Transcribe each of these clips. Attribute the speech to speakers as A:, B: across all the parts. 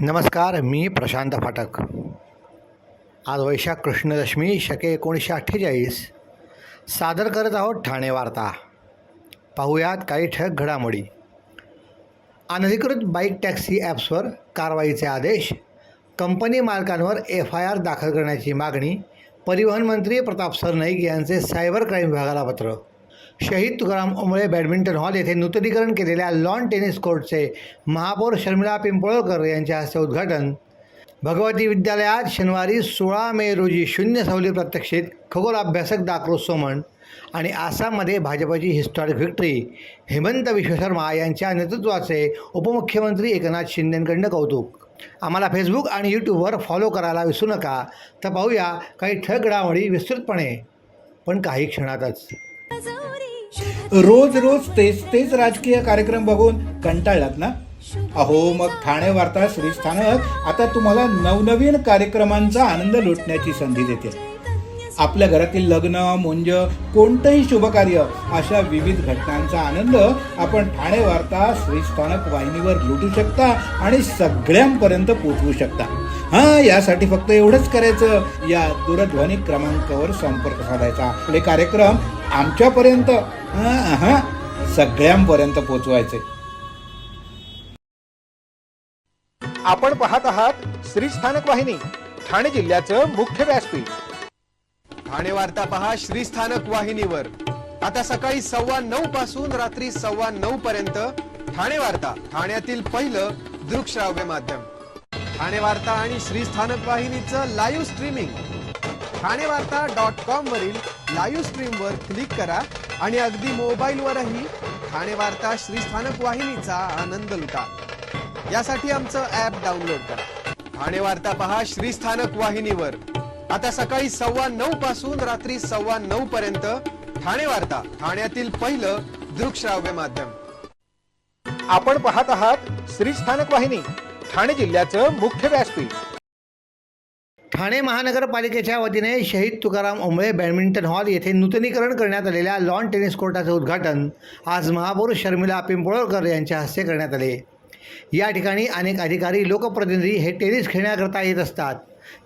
A: नमस्कार, मी प्रशांत फाटक. आज वैशाख कृष्ण दशमी शके 1948 सादर करत आहोत ठाणे वार्ता. पाहूयात काही ठळक घडामोडी. अनधिकृत बाईक टॅक्सी ॲप्सवर कारवाईचे आदेश. कंपनी मालकांवर FIR दाखल करण्याची मागणी. परिवहन मंत्री प्रताप सरनाईक यांचे सायबर क्राईम विभागाला पत्र. शहीद तुकाराम ओंबळे बॅडमिंटन हॉल येथे नूतनीकरण केलेल्या लॉन टेनिस कोर्टचे महापौर शर्मिला पिंपळकर यांच्या हस्ते उद्घाटन. भगवती विद्यालयात शनिवारी 16 मे रोजी शून्य सावली प्रात्यक्षिक. खगोल अभ्यासक डॉ. सोमन. आणि आसाममध्ये भाजपची हिस्टॉरिक व्हिक्टरी. हेमंत विश्व शर्मा यांच्या नेतृत्वाचे उपमुख्यमंत्री एकनाथ शिंदेंकडनं कौतुक. आम्हाला फेसबुक आणि यूट्यूबवर फॉलो करायला विसरू नका. तर पाहूया काही ठळक घडामोडी विस्तृतपणे, पण काही क्षणातच.
B: रोज रोज तेच राजकीय कार्यक्रम बघून कंटाळलात ना? अहो, मग ठाणे वार्ता श्रीस्थानक आता तुम्हाला नवनवीन कार्यक्रमांचा आनंद लुटण्याची संधी देते. आपल्या घरातील लग्न, मुंज, कोणतंही शुभकार्य अशा विविध घटनांचा आनंद आपण ठाणे वार्ता श्रीस्थानक वाहिनीवर लुटू शकता आणि सगळ्यांपर्यंत पोहोचवू शकता. यासाठी फक्त एवढंच करायचं, या दूरध्वनी क्रमांकावर संपर्क साधायचा. आपले कार्यक्रम आमच्यापर्यंत सगळ्यांपर्यंत पोहोचवायचे.
C: आपण पाहत आहात श्रीस्थानक वाहिनी, ठाणे जिल्ह्याचं मुख्य व्यासपीठ. ठाणे वार्ता पहा श्रीस्थानक वाहिनीवर. आता सकाळी 9:15 पासून रात्री 9:15 पर्यंत ठाणे वार्ता, ठाण्यातील पहिलं दृकश्राव्य माध्यम. ठाणे वार्ता आणि श्रीस्थानक वाहिनीचं लाईव्ह स्ट्रीमिंग. ठाणेवार्ता.com वरील लाईव्ह स्ट्रीमवर क्लिक करा आणि अगदी मोबाईलवरही ठाणे वार्ता श्रीस्थानक वाहिनीचा आनंद लुटा. यासाठी आमचं ॲप डाउनलोड करा. ठाणे वार्ता पहा श्रीस्थानक वाहिनीवर. आता सकाळी 9:15 पासून रात्री 9:15 पर्यंत ठाणे वार्ता, ठाण्यातील पहिलं दृकश्राव्य माध्यम. आपण पाहत आहात श्रीस्थानक वाहिनी, ठाणे जिल्ह्याचं मुख्य व्यासपीठ.
A: ठाणे महानगरपालिकेच्या वतीने शहीद तुकाराम ओंबळे बॅडमिंटन हॉल येथे नूतनीकरण करण्यात आलेल्या लॉन टेनिस कोर्टाचे उद्घाटन आज महापौर शर्मिला पिंपळकर यांच्या हस्ते करण्यात आले. या ठिकाणी अनेक अधिकारी, लोकप्रतिनिधी हे टेनिस खेळण्याकरता येत असतात.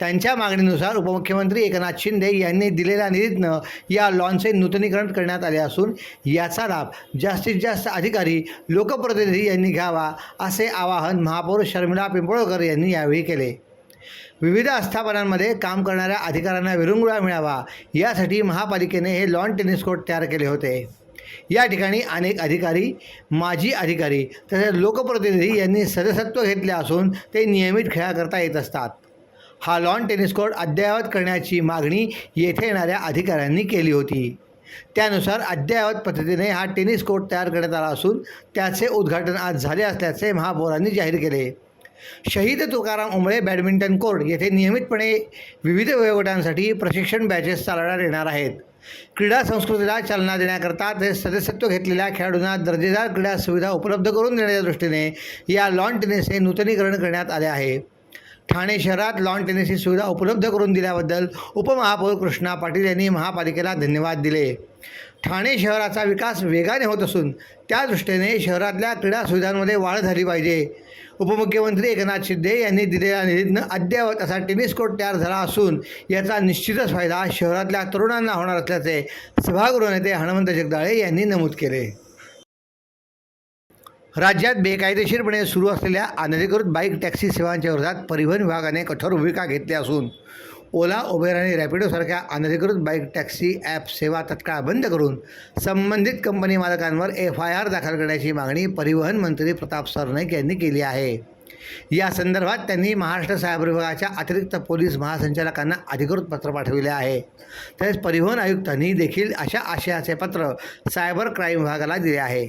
A: त्यांच्या मागणीनुसार उपमुख्यमंत्री एकनाथ शिंदे यांनी दिलेल्या निधीतनं या लॉनचे नूतनीकरण करण्यात आले असून याचा लाभ जास्तीत जास्त अधिकारी, लोकप्रतिनिधी यांनी घ्यावा असे आवाहन महापौर शर्मिला पिंपळकर यांनी यावेळी केले. विविध आस्थापनांमध्ये काम करणाऱ्या अधिकाऱ्यांना विरंगुळा मिळावा यासाठी महापालिकेने हे लॉन टेनिस कोर्ट तयार केले होते. या ठिकाणी अनेक अधिकारी, माजी अधिकारी तसेच लोकप्रतिनिधी यांनी सदस्यत्व घेतले असून ते नियमित खेळाकरता येत असतात. हा लॉन टेनिस कोर्ट अद्ययावत करण्याची मागणी येथे येणाऱ्या अधिकाऱ्यांनी केली होती. त्यानुसार अद्ययावत पद्धतीने हा टेनिस कोर्ट तयार करण्यात आला असून त्याचे उद्घाटन आज झाले असल्याचे महापौरांनी जाहीर केले. शहीद तुकाराम ओंबळे बॅडमिंटन कोर्ट येथे नियमितपणे विविध वयोगटांसाठी प्रशिक्षण बॅचेस चालवण्यात येणार आहेत. क्रीडा संस्कृतीला चालना देण्याकरता ते सदस्यत्व घेतलेल्या खेळाडूंना दर्जेदार क्रीडा सुविधा उपलब्ध करून देण्याच्या दृष्टीने या लॉन टेनिसचे नूतनीकरण करण्यात आले आहे. ठाणे शहरात लॉन टेनिसची सुविधा उपलब्ध करून दिल्याबद्दल उपमहापौर कृष्णा पाटील यांनी महापालिकेला धन्यवाद दिले. ठाणे शहराचा विकास वेगाने होत असून त्या दृष्टीने शहरातल्या क्रीडा सुविधांमध्ये वाढ झाली पाहिजे. उपमुख्यमंत्री एकनाथ शिंदे यांनी दिलेल्या निधीतनं अद्ययावत असा टेनिस कोर्ट तयार झाला असून याचा निश्चितच फायदा शहरातल्या तरुणांना होणार असल्याचे सभागृह नेते हनुमंत जगदाळे यांनी नमूद केले. राज्यात बेकायदेशीरपणे सुरू असलेल्या अनधिकृत बाईक टॅक्सी सेवांच्या विरोधात परिवहन विभागाने कठोर भूमिका घेतली असून ओला, उबेर आणि रॅपिडोसारख्या अनधिकृत बाईक टॅक्सी ॲप सेवा तत्काळ बंद करून संबंधित कंपनी मालकांवर FIR दाखल करण्याची मागणी परिवहन मंत्री प्रताप सरनाईक यांनी केली आहे. या संदर्भात त्यांनी महाराष्ट्र सायबर विभागाच्या अतिरिक्त पोलीस महासंचालकांना अधिकृत पत्र पाठविले आहे. तसेच परिवहन आयुक्तांनी देखील अशा आशयाचे पत्र सायबर क्राईम विभागाला दिले आहे.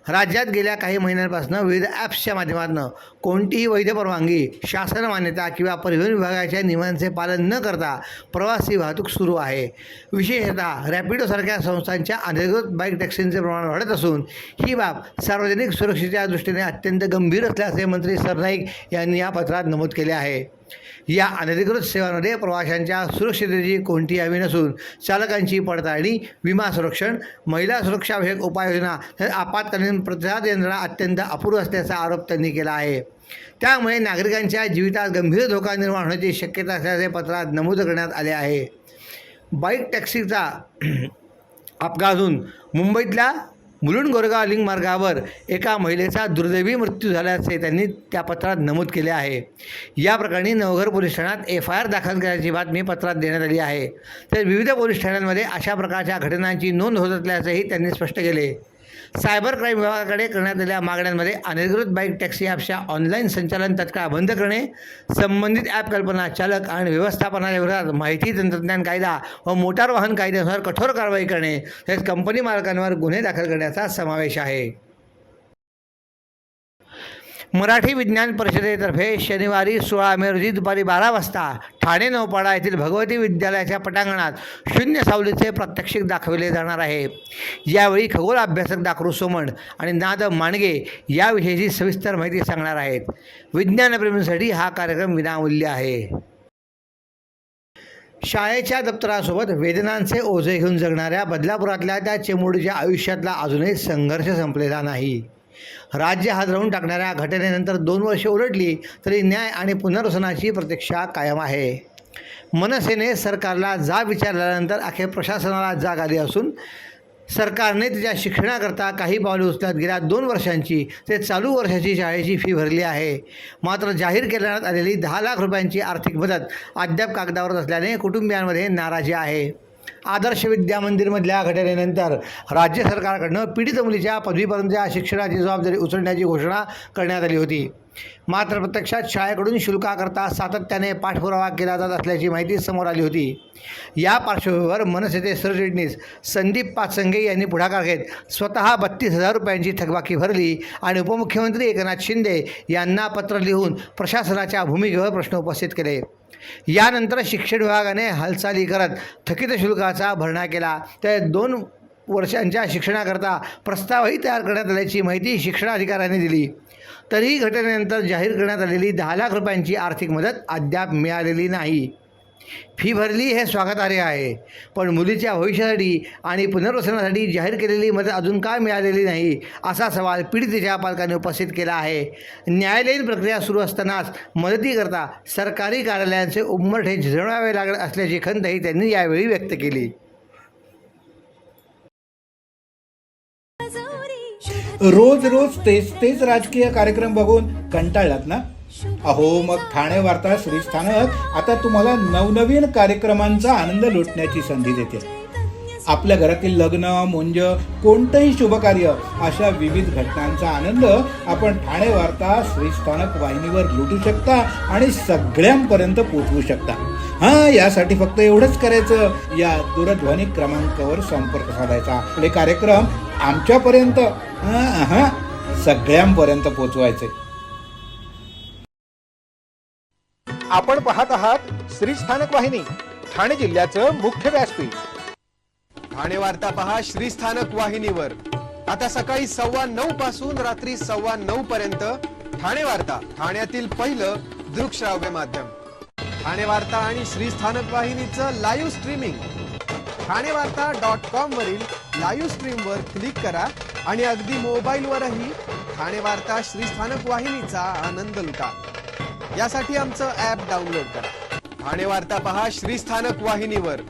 A: राज्यात गेल्या काही महिन्यांपासून विविध ॲप्सच्या माध्यमातून कोणतीही वैध परवानगी, शासन मान्यता किंवा परिवहन विभागाच्या नियमांचे पालन न करता प्रवासी वाहतूक सुरू आहे. विशेषतः रॅपिडोसारख्या संस्थांच्या अनधिकृत बाईक टॅक्सींचे प्रमाण वाढत असून ही बाब सार्वजनिक सुरक्षेच्या दृष्टीने अत्यंत गंभीर असल्याचे मंत्री सरनाईक यांनी या पत्रात नमूद केले आहे. या अनधिकृत सेवांमध्ये प्रवाशांच्या सुरक्षिततेची कोणतीही हमी नसून चालकांची पडताळणी, विमा संरक्षण, महिला सुरक्षाविषयक उपाययोजना तसेच आपत्कालीन प्रतिसाद यंत्रणा अत्यंत अपूर्ण असल्याचा आरोप त्यांनी केला आहे. त्यामुळे नागरिकांच्या जीवितात गंभीर धोका निर्माण होण्याची शक्यता असल्याचे पत्रात नमूद करण्यात आले आहे. बाईक टॅक्सीचा अपघातातून मुंबईतल्या मुलुंड गोरेगाव लिंक मार्गावर एका महिलेचा दुर्दैवी मृत्यू झाल्याचे त्यांनी त्या पत्रात नमूद केले आहे. या प्रकरणी नवघर पोलीस ठाण्यात FIR दाखल केल्याची बातमी पत्रात देण्यात आली आहे. तर विविध पोलीस ठाण्यांमध्ये अशा प्रकारच्या घटनांची नोंद होत असल्याचंही त्यांनी स्पष्ट केले. सायबर क्राईम विभागाकडे करण्यात आलेल्या मागण्यांमध्ये अनधिकृत बाईक टॅक्सी ॲप्सच्या ऑनलाईन संचालन तत्काळ बंद करणे, संबंधित ॲप कल्पना चालक आणि व्यवस्थापनाच्या विरोधात माहिती तंत्रज्ञान कायदा व मोटार वाहन कायद्यानुसार कठोर कारवाई करणे तसेच कंपनी मालकांवर गुन्हे दाखल करण्याचा समावेश आहे. मराठी विज्ञान परिषदेतर्फे शनिवारी 16 मे रोजी दुपारी 12 वाजता ठाणे नौपाडा येथील भगवती विद्यालयाच्या पटांगणात शून्य सावलीचे प्रात्यक्षिक दाखविले जाणार आहे. यावेळी खगोल अभ्यासक डॉ. सोमण आणि नाद माणगे याविषयीची सविस्तर माहिती सांगणार आहेत. विज्ञानप्रेमींसाठी हा कार्यक्रम विनामूल्य आहे. शाळेच्या दप्तरासोबत वेदनांचे ओझे घेऊन जगणाऱ्या बदलापुरातल्या त्या चिमुरडीच्या आयुष्यातला अजूनही संघर्ष संपलेला नाही. राज्य हादरवून टाकणाऱ्या घटनेनंतर 2 वर्षे उलटली तरी न्याय आणि पुनर्वसनाची प्रतीक्षा कायम आहे. मनसेने सरकारला जाब विचारल्यानंतर अखेर प्रशासनाला जाग आली असून सरकारने तिच्या शिक्षणाकरता काही पावले उचलत गेल्या 2 वर्षांची ते चालू वर्षाची शाळेची फी भरली आहे. मात्र जाहीर करण्यात आलेली 10 लाख रुपयांची आर्थिक मदत अद्याप कागदावर असल्याने कुटुंबियांमध्ये नाराजी आहे. आदर्श विद्या मंदिरमधल्या घटनेनंतर राज्य सरकारकडून पीडित मुलीच्या पदवीपर्यंतच्या शिक्षणाची जबाबदारी उचलण्याची घोषणा करण्यात आली होती. मात्र प्रत्यक्षात शाळेकडून शुल्काकरता सातत्याने पाठपुरावा केला जात असल्याची माहिती समोर आली होती. या पार्श्वभूमीवर मनसेचे सरचिटणीस संदीप पाचंगे यांनी पुढाकार घेत स्वतः 32,000 रुपयांची थकबाकी भरली आणि उपमुख्यमंत्री एकनाथ शिंदे यांना पत्र लिहून प्रशासनाच्या भूमिकेवर प्रश्न उपस्थित केले. यानंतर शिक्षण विभागाने हालचाली करत थकीत शुल्काचा भरणा केला. तर 2 वर्षांच्या शिक्षणाकरता प्रस्तावही तयार करण्यात आल्याची माहिती शिक्षणाधिकाऱ्यांनी दिली. तरीही घटनेनंतर जाहीर करण्यात आलेली 10 लाख रुपयांची आर्थिक मदत अद्याप मिळालेली नाही. फी भरली हे स्वागतार्ह आहे, पण मुलीच्या भविष्यासाठी आणि पुनर्वसनासाठी जाहीर केलेली मदत अजून का मिळालेली नाही असा सवाल पीडितेच्या पालकांनी उपस्थित केला आहे. न्यायालयीन प्रक्रिया सुरू असतानाच मदतीकरता सरकारी कार्यालयांचे उंबरठे झिजवावे लागत असल्याची खंतही त्यांनी यावेळी व्यक्त केली.
B: रोज रोज तेच राजकीय कार्यक्रम बघून कंटाळलात ना? अहो मग ठाणे वार्ता श्रीस्थानक आता तुम्हाला नवनवीन कार्यक्रमांचा आनंद लुटण्याची संधी देते. आपल्या घरातील लग्न, मुंज, कोणतंही शुभकार्य अशा विविध घटनांचा आनंद आपण ठाणे वार्ता श्रीस्थानक वाहिनीवर लुटू शकता आणि सगळ्यांपर्यंत पोहोचवू शकता. यासाठी फक्त एवढंच करायचं, या दूरध्वनी क्रमांकावर संपर्क साधायचा. आपले कार्यक्रम आमच्यापर्यंत सगळ्यांपर्यंत पोहोचवायचे. आपण पाहत आहात श्रीस्थानक वाहिनी, ठाणे जिल्ह्याचं मुख्य व्यासपीठ.
C: ठाणे वार्ता पहा श्रीस्थानक वाहिनीवर. आता सकाळी 9:15 पासून रात्री 9:15 पर्यंत ठाणे वार्ता, ठाण्यातील पहिलं दृकश्राव्य माध्यम. ठाणे वार्ता आणि श्रीस्थानक वाहिनीचं लाईव्ह स्ट्रीमिंग ठाणेवार्ता.com वरील लाईव्ह स्ट्रीमवर क्लिक करा आणि अगदी मोबाईलवरही ठाणे वार्ता श्रीस्थानक वाहिनीचा आनंद लुटा. यासाठी आमचं ॲप डाउनलोड करा. ठाणे वार्ता पहा श्रीस्थानक वाहिनीवर.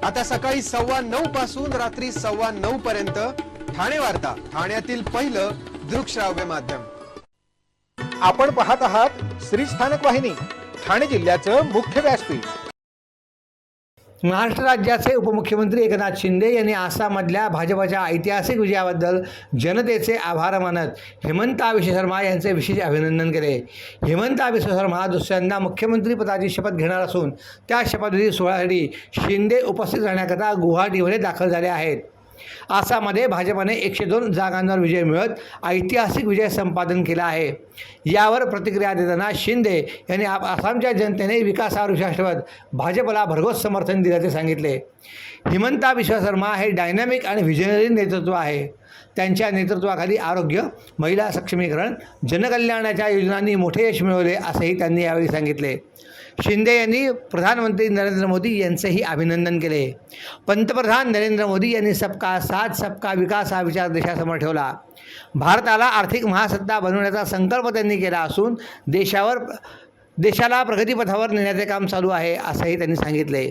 C: आता सकाळी 9:15 पासून रात्री 9:15 पर्यंत ठाणे वार्ता, ठाण्यातील पहिलं दृकश्राव्य माध्यम.
B: आपण पाहत आहात श्रीस्थानक वाहिनी, ठाणे जिल्ह्याचं मुख्य व्यासपीठ.
A: महाराष्ट्र राज्याचे उपमुख्यमंत्री एकनाथ शिंदे यांनी आसाममधल्या भाजपच्या ऐतिहासिक विजयाबद्दल जनतेचे आभार मानत हेमंता विश्व शर्मा यांचे विशेष अभिनंदन केले. हेमंता विश्व शर्मा दुसऱ्यांदा मुख्यमंत्रीपदाची शपथ घेणार असून त्या शपथविधी सोहळ्यासाठी शिंदे उपस्थित राहण्याकरता गुवाहाटीमध्ये दाखल झाले आहेत. आसाममध्ये भाजपने 102 जागांवर विजय मिळवत ऐतिहासिक विजय संपादन केला आहे. यावर प्रतिक्रिया देताना शिंदे यांनी आसामच्या जनतेने विकासावर विश्वास ठेवत भाजपला भरघोस समर्थन दिल्याचे सांगितले. हेमंता विश्व शर्मा हे डायनॅमिक आणि व्हिजनरी नेतृत्व आहे. त्यांच्या नेतृत्वाखाली आरोग्य, महिला सक्षमीकरण, जनकल्याणाच्या योजनांनी मोठे यश मिळवले असेही त्यांनी यावेळी सांगितले. शिंदे यांनी प्रधानमंत्री नरेंद्र मोदी यांचेही अभिनंदन केले. पंतप्रधान नरेंद्र मोदी यांनी सबका साथ सबका विकास हा विचार देशासमोर ठेवला. भारताला आर्थिक महासत्ता बनवण्याचा संकल्प त्यांनी केला असून देशाला प्रगतीपथावर नेण्याचे काम चालू आहे असंही त्यांनी सांगितले.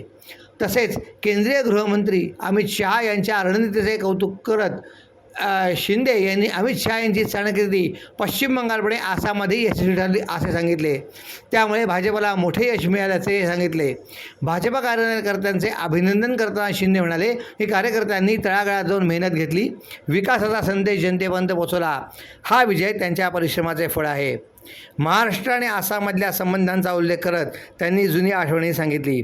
A: तसेच केंद्रीय गृहमंत्री अमित शहा यांच्या रणनीतीचे कौतुक करत शिंदे यांनी अमित शहा यांची चाणक्यनीती पश्चिम बंगालपुढे आसाममध्ये यशस्वी ठरली असे सांगितले. त्यामुळे भाजपला मोठे यश मिळाल्याचे सांगितले. भाजपा कार्यकर्त्यांचे अभिनंदन करताना शिंदे म्हणाले की कार्यकर्त्यांनी तळागाळात जाऊन मेहनत घेतली, विकासाचा संदेश जनतेपर्यंत पोहोचवला. हा विजय त्यांच्या परिश्रमाचे फळ आहे. महाराष्ट्र आणि आसाममधल्या संबंधांचा उल्लेख करत त्यांनी जुनी आठवणी सांगितली.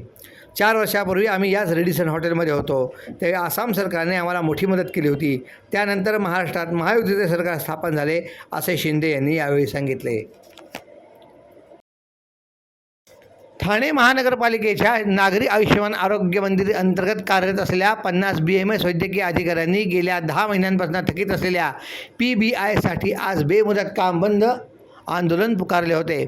A: 4 वर्षापूर्वी आम्ही याच रेडिसन हॉटेलमध्ये होतो. त्यावेळी आसाम सरकारने आम्हाला मोठी मदत केली होती. त्यानंतर महाराष्ट्रात महायुतीचे सरकार स्थापन झाले असे शिंदे यांनी यावेळी सांगितले. ठाणे महानगरपालिकेच्या नागरी आयुष्यमान आरोग्य मंदिर अंतर्गत कार्यरत असलेल्या 50 BMS वैद्यकीय अधिकाऱ्यांनी गेल्या 10 महिन्यांपासून थकीत असलेल्या PBIसाठी आज बेमुदत काम बंद आंदोलन पुकारले होते.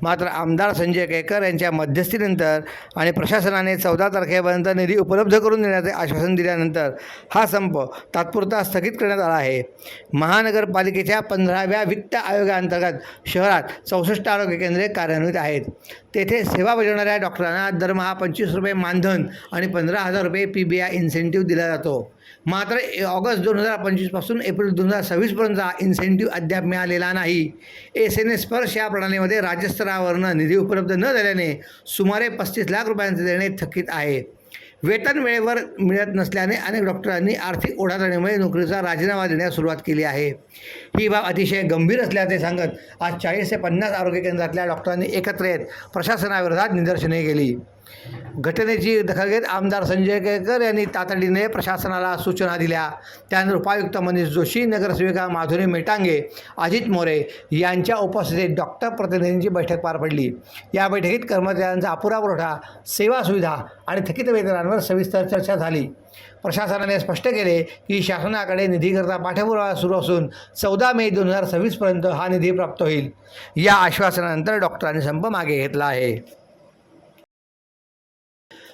A: मात्र आमदार संजय केळकर यांच्या मध्यस्थीनंतर आणि प्रशासनाने 14 तारखेपर्यंत निधी उपलब्ध करून देण्याचे आश्वासन दिल्यानंतर हा संप तात्पुरता स्थगित करण्यात आला आहे. महानगरपालिकेच्या 15व्या वित्त आयोगाअंतर्गत शहरात 64 आरोग्य केंद्रे कार्यान्वित आहेत. तेथे सेवा बजावणाऱ्या डॉक्टरांना दरमहा 25 रुपये मानधन आणि 15,000 रुपये PBI इन्सेंटिव्ह दिला जातो. मात्र ऑगस्ट 2025 पासून एप्रिल 2026पर्यंतचा इन्सेंटिव्ह अद्याप मिळालेला नाही. SNS स्पर्श या प्रणालीमध्ये राज्यस्तरावरनं निधी उपलब्ध न झाल्याने सुमारे 35 लाख रुपयांचे देणे थकीत आहे. वेतन वेळेवर मिळत नसल्याने अनेक डॉक्टरांनी आर्थिक ओढाताणीमुळे नोकरीचा राजीनामा देण्यास सुरुवात केली आहे. ही बाब अतिशय गंभीर असल्याचे सांगत आज 40 ते 50 आरोग्य केंद्रातल्या डॉक्टरांनी एकत्र येत प्रशासनाविरोधात निदर्शने केली. घटनेची दखल घेत आमदार संजय केळकर यांनी तातडीने प्रशासनाला सूचना दिल्या. त्यानंतर उपायुक्त मनीष जोशी, नगरसेविका माधुरी मेटांगे, अजित मोरे यांच्या उपस्थितीत डॉक्टर प्रतिनिधींची बैठक पार पडली. या बैठकीत कर्मचाऱ्यांचा अपुरा पुरवठा, सेवा सुविधा आणि थकीत वेतनांवर सविस्तर चर्चा झाली. प्रशासनाने स्पष्ट केले की शासनाकडे निधीकरता पाठपुरावा सुरू असून 14 मे 2026पर्यंत हा निधी प्राप्त होईल. या आश्वासनानंतर डॉक्टरांनी संप मागे घेतला आहे.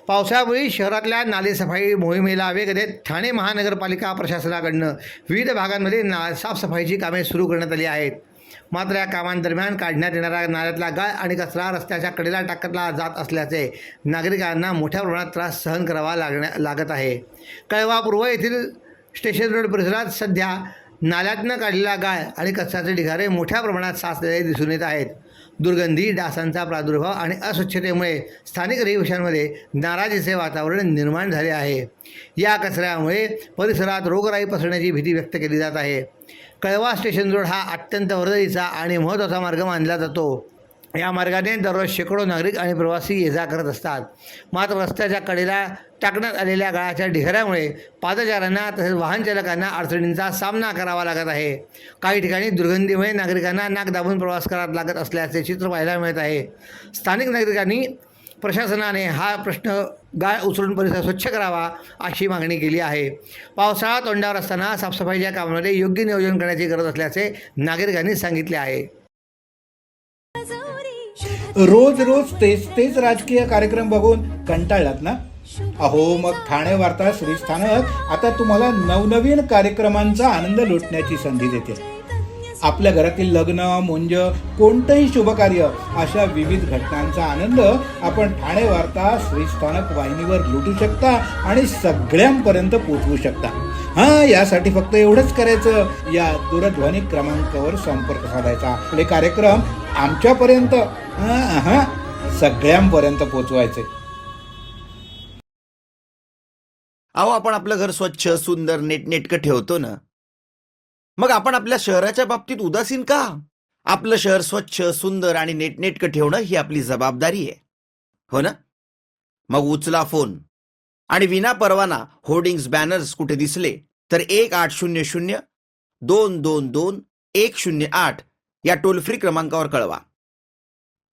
A: पावसाळ्यापूर्वी शहरातल्या नालेसफाई मोहिमेला वेग देत ठाणे महानगरपालिका प्रशासनाकडून विविध भागांमध्ये साफसफाईची कामे सुरू करण्यात आली आहेत. मात्र या कामांदरम्यान काढण्यात येणारा नाल्यातला गाळ आणि कचरा रस्त्याच्या कडेला टाकला जात असल्याचे नागरिकांना मोठ्या प्रमाणात त्रास सहन करावा लागत आहे. कळवा पूर्व येथील स्टेशन रोड परिसरात सध्या नाल्यातनं काढलेला गाळ आणि कचऱ्याचे ढिगारे मोठ्या प्रमाणात साचलेले दिसून येत आहेत. दुर्गंधी, डासांचा प्रादुर्भाव आणि अस्वच्छतेमुळे स्थानिक रहिवाशांमध्ये नाराजीचे वातावरण निर्माण झाले आहे. या कचऱ्यामुळे परिसरात रोगराई पसरण्याची भीती व्यक्त केली जात आहे. कळवा स्टेशन रोड हा अत्यंत वर्दळीचा आणि महत्त्वाचा मार्ग मानला जातो. या मार्गाने दररोज शेकडो नागरिक आणि प्रवासी ये-जा करत असतात. मात्र रस्त्याच्या कडेला टाकण्यात आलेल्या गाळाच्या ढिगाऱ्यामुळे पादचाऱ्यांना तसेच वाहन चालकांना अडचणींचा सामना करावा लागत आहे. काही ठिकाणी दुर्गंधीमुळे नागरिकांना नाक दाबून प्रवास करावा लागत असल्याचे चित्र पाहायला मिळत आहे. स्थानिक नागरिकांनी प्रशासनाने हा प्रश्न गाळ उचलून परिसर स्वच्छ करावा अशी मागणी केली आहे. पावसाळा तोंडावर असताना साफसफाईच्या कामामध्ये योग्य नियोजन करण्याची गरज असल्याचे नागरिकांनी सांगितले आहे.
B: रोज रोज तेच राजकीय कार्यक्रम बघून कंटाळलात ना? अहो मग ठाणे वार्ता श्रीस्थानक आता तुम्हाला नवनवीन कार्यक्रमांचा आनंद लुटण्याची संधी देते. आपल्या घरातील लग्न, मुंज, कोणतंही शुभकार्य अशा विविध घटनांचा आनंद आपण ठाणे वार्ता श्रीस्थानक वाहिनीवर लुटू शकता आणि सगळ्यांपर्यंत पोहोचवू शकता. यासाठी फक्त एवढंच करायचं, या दूरध्वनी क्रमांकावर संपर्क साधायचा. आपले कार्यक्रम आमच्यापर्यंत सगळ्यांपर्यंत पोहोचवायचे.
D: अहो, आपण आपलं घर स्वच्छ, सुंदर, नीटनेटकं ठेवतो ना, मग आपण आपल्या शहराच्या बाबतीत उदासीन का? आपलं शहर स्वच्छ, सुंदर आणि नीटनेटकं ठेवणं ही आपली जबाबदारी आहे, हो ना? मग उचला फोन आणि विना परवाना होर्डिंग्स, बॅनर्स कुठे दिसले तर 1800-222-108 या टोल फ्री क्रमांकावर कळवा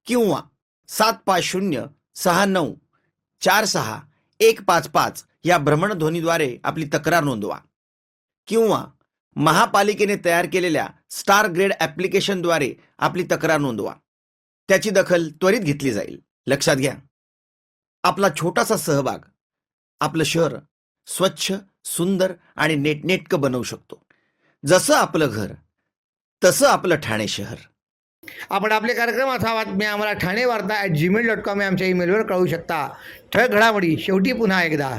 D: किंवा 750-6946-155 या भ्रमणध्वनीद्वारे आपली तक्रार नोंदवा किंवा महापालिकेने तयार केलेल्या स्टार ग्रेड ॲप्लिकेशनद्वारे आपली तक्रार नोंदवा. त्याची दखल त्वरित घेतली जाईल. लक्षात घ्या, आपला छोटासा सहभाग आपलं शहर स्वच्छ, सुंदर आणि नेटनेटकं बनवू शकतो. जसं आपलं घर तसं आपलं ठाणे शहर.
A: आपण आपले कार्यक्रम अथवा बातम्या आम्हाला ठाणेवार्ता@gmail.com या आमच्या ईमेलवर कळवू शकता. ठळक घडामोडी शेवटी पुन्हा एकदा.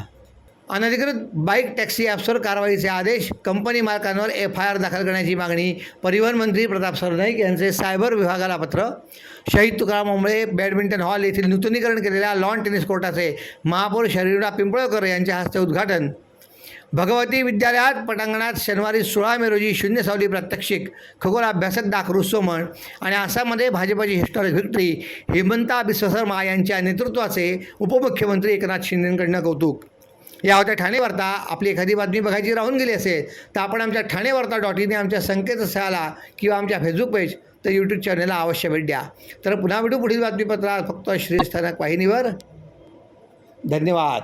A: अनधिकृत बाईक टॅक्सी ॲप्सवर कारवाईचे आदेश. कंपनी मालकांवर FIR दाखल करण्याची मागणी. परिवहन मंत्री प्रताप सरनाईक यांचे सायबर विभागाला पत्र. शहीद तुकाराम ओंबळे बॅडमिंटन हॉल येथील नूतनीकरण केलेल्या लॉन टेनिस कोर्टाचे महापौर शर्मिला पिंपळकर यांच्या हस्ते उद्घाटन. भगवती विद्यालयात पटांगणात शनिवारी 16 मे रोजी शून्य सावली प्रात्यक्षिक. खगोल अभ्यासक दाखरू सोमण. आणि आसाममध्ये भाजपची हिस्टॉरिक व्हिक्टरी. हिमंता बिस्व शर्मा यांच्या नेतृत्वाचे उपमुख्यमंत्री एकनाथ शिंदेंकडनं कौतुक. या होत्या ठाणे वार्ता. आपली एखादी बातमी बघायची राहून गेली असेल तर आपण आमच्या ठाणेवार्ता.in या आमच्या संकेतस्थळाला किंवा आमच्या फेसबुक पेज तर यूट्यूब चॅनलला अवश्य भेट द्या. तर पुन्हा भेटू पुढील बातमीपत्रात फक्त श्रीस्थानक वाहिनीवर. धन्यवाद.